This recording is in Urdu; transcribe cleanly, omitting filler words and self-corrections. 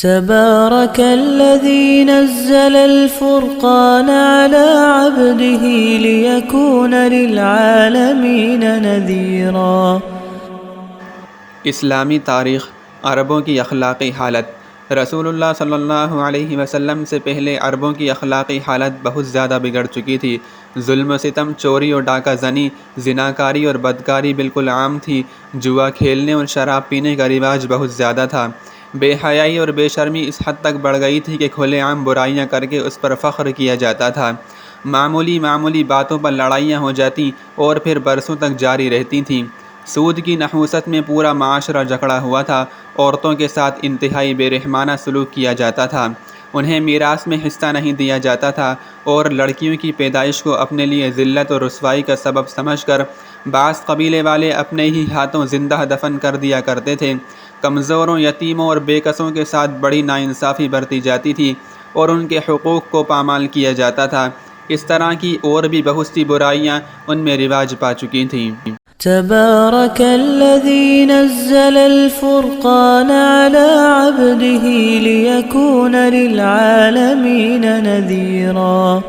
تبارك الذي نزل الفرقان على عبده ليكون للعالمين نذيرا۔ اسلامی تاریخ، عربوں کی اخلاقی حالت۔ رسول اللہ صلی اللہ علیہ وسلم سے پہلے عربوں کی اخلاقی حالت بہت زیادہ بگڑ چکی تھی۔ ظلم و ستم، چوری اور ڈاکہ زنی، زناکاری اور بدکاری بالکل عام تھی۔ جوا کھیلنے اور شراب پینے کا رواج بہت زیادہ تھا۔ بے حیائی اور بے شرمی اس حد تک بڑھ گئی تھی کہ کھلے عام برائیاں کر کے اس پر فخر کیا جاتا تھا۔ معمولی باتوں پر لڑائیاں ہو جاتی اور پھر برسوں تک جاری رہتی تھیں۔ سود کی نحوست میں پورا معاشرہ جکڑا ہوا تھا۔ عورتوں کے ساتھ انتہائی بے رحمانہ سلوک کیا جاتا تھا۔ انہیں میراث میں حصہ نہیں دیا جاتا تھا اور لڑکیوں کی پیدائش کو اپنے لیے ذلت اور رسوائی کا سبب سمجھ کر بعض قبیلے والے اپنے ہی ہاتھوں زندہ دفن کر دیا کرتے تھے۔ کمزوروں، یتیموں اور بے کسوں کے ساتھ بڑی ناانصافی برتی جاتی تھی اور ان کے حقوق کو پامال کیا جاتا تھا۔ اس طرح کی اور بھی بہت سی برائیاں ان میں رواج پا چکی تھیں۔ تبارك الذي نزل الفرقان على عبده ليكون للعالمين نذيرا۔